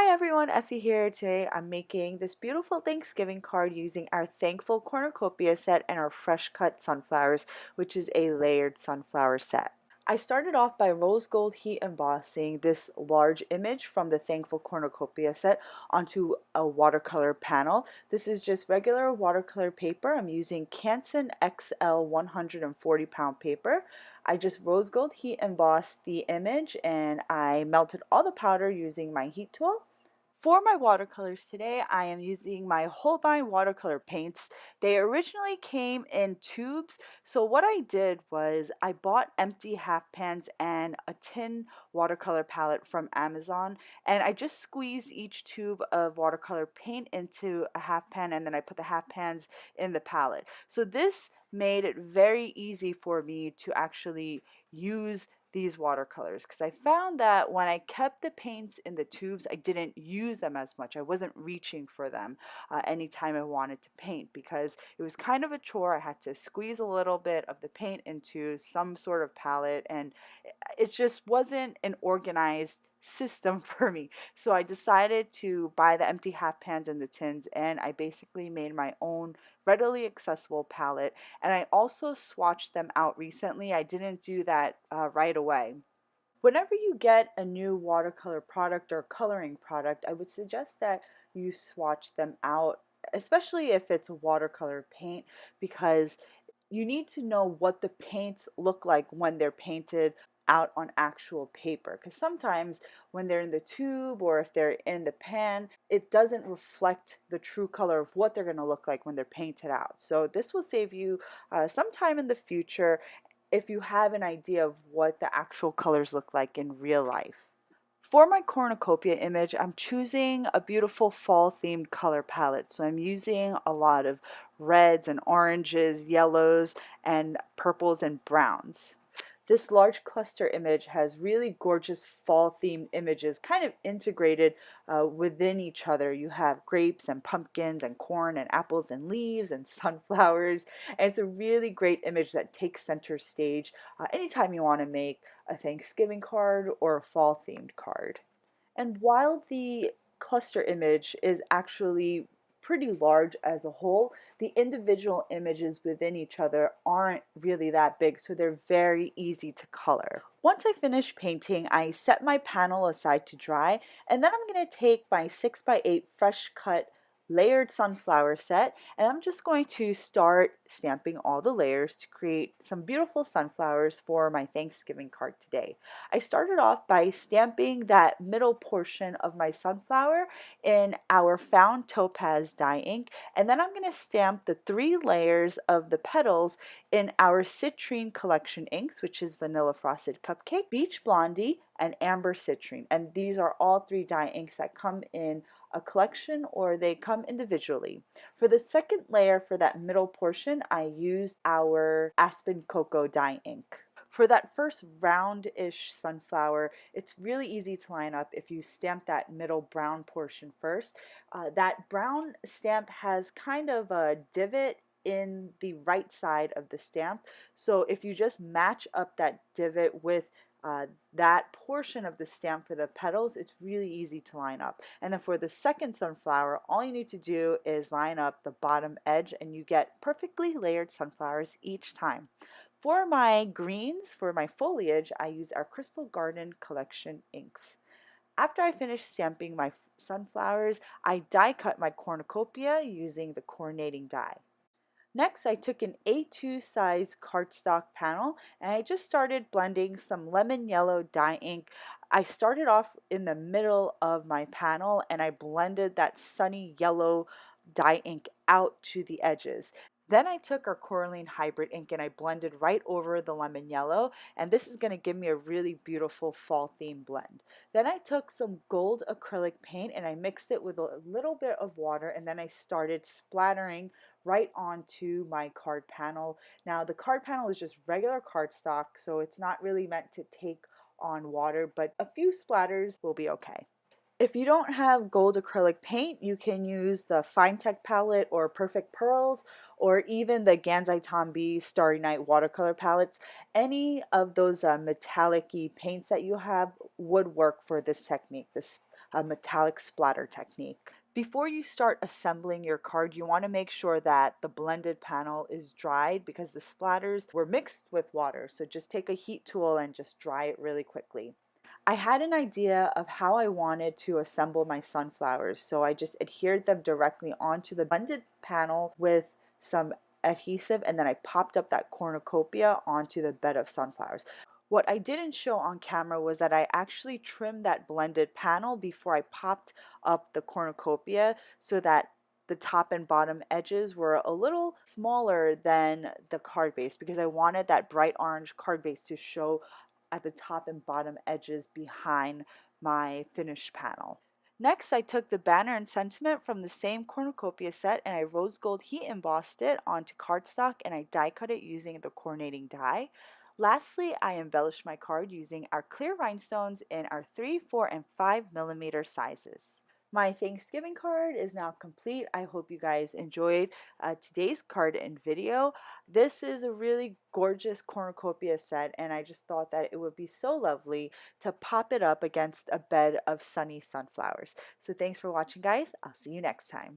Hi everyone, Effie here. Today I'm making this beautiful Thanksgiving card using our Thankful Cornucopia set and our fresh cut sunflowers, which is a layered sunflower set. I started off by rose gold heat embossing this large image from the Thankful Cornucopia set onto a watercolor panel. This is just regular watercolor paper. I'm using Canson XL 140 pound paper. I just rose gold heat embossed the image and I melted all the powder using my heat tool. For my watercolors today, I am using my Holbein watercolor paints. They originally came in tubes, so what I did was I bought empty half pans and a tin watercolor palette from Amazon, and I just squeezed each tube of watercolor paint into a half pan, and then I put the half pans in the palette. So this made it very easy for me to actually use these watercolors because I found that when I kept the paints in the tubes, I didn't use them as much. I wasn't reaching for them anytime I wanted to paint because it was kind of a chore. I had to squeeze a little bit of the paint into some sort of palette, and it just wasn't an organized system for me. So I decided to buy the empty half pans and the tins, and I basically made my own readily accessible palette. And I also swatched them out recently. I didn't do that right away. Whenever you get a new watercolor product or coloring product, I would suggest that you swatch them out, especially if it's a watercolor paint, because you need to know what the paints look like when they're painted out on actual paper, because sometimes when they're in the tube or if they're in the pan, it doesn't reflect the true color of what they're going to look like when they're painted out. So this will save you some time in the future if you have an idea of what the actual colors look like in real life. For my cornucopia image, I'm choosing a beautiful fall themed color palette. So I'm using a lot of reds and oranges, yellows, and purples and browns. This large cluster image has really gorgeous fall themed images kind of integrated within each other. You have grapes and pumpkins and corn and apples and leaves and sunflowers. And it's a really great image that takes center stage anytime you want to make a Thanksgiving card or a fall themed card. And while the cluster image is actually pretty large as a whole, the individual images within each other aren't really that big, so they're very easy to color. Once I finish painting, I set my panel aside to dry, and then I'm going to take my 6x8 fresh cut layered sunflower set, and I'm just going to start stamping all the layers to create some beautiful sunflowers for my Thanksgiving card today. I started off by stamping that middle portion of my sunflower in our found Topaz dye ink, and then I'm going to stamp the 3 layers of the petals in our Citrine collection inks, which is Vanilla Frosted Cupcake, Beach Blondie, and Amber Citrine. And these are all 3 dye inks that come in a collection or they come individually. For the second layer, for that middle portion, I used our Aspen Cocoa dye ink. For that first round-ish sunflower, it's really easy to line up if you stamp that middle brown portion first. That brown stamp has kind of a divot in the right side of the stamp. So if you just match up that divot with that portion of the stamp for the petals, it's really easy to line up. And then for the second sunflower, all you need to do is line up the bottom edge and you get perfectly layered sunflowers each time. For my greens, for my foliage, I use our Crystal Garden collection inks. After I finish stamping my sunflowers, I die cut my cornucopia using the coordinating die. Next, I took an A2 size cardstock panel and I just started blending some lemon yellow dye ink. I started off in the middle of my panel and I blended that sunny yellow dye ink out to the edges. Then I took our Coralline hybrid ink and I blended right over the lemon yellow, and this is going to give me a really beautiful fall theme blend. Then I took some gold acrylic paint and I mixed it with a little bit of water, and then I started splattering right onto my card panel. Now the card panel is just regular cardstock, so it's not really meant to take on water, but a few splatters will be okay. If you don't have gold acrylic paint, you can use the Fine Tech palette or Perfect Pearls or even the Gansai Tombi Starry Night watercolor palettes. Any of those metallic-y paints that you have would work for this technique, this a metallic splatter technique. Before you start assembling your card, you want to make sure that the blended panel is dried because the splatters were mixed with water. So just take a heat tool and just dry it really quickly. I had an idea of how I wanted to assemble my sunflowers, so I just adhered them directly onto the blended panel with some adhesive, and then I popped up that cornucopia onto the bed of sunflowers. What I didn't show on camera was that I actually trimmed that blended panel before I popped up the cornucopia so that the top and bottom edges were a little smaller than the card base because I wanted that bright orange card base to show at the top and bottom edges behind my finished panel. Next, I took the banner and sentiment from the same cornucopia set and I rose gold heat embossed it onto cardstock and I die cut it using the coordinating die. Lastly, I embellished my card using our clear rhinestones in our 3, 4, and 5 millimeter sizes. My Thanksgiving card is now complete. I hope you guys enjoyed today's card and video. This is a really gorgeous cornucopia set and I just thought that it would be so lovely to pop it up against a bed of sunny sunflowers. So thanks for watching, guys. I'll see you next time.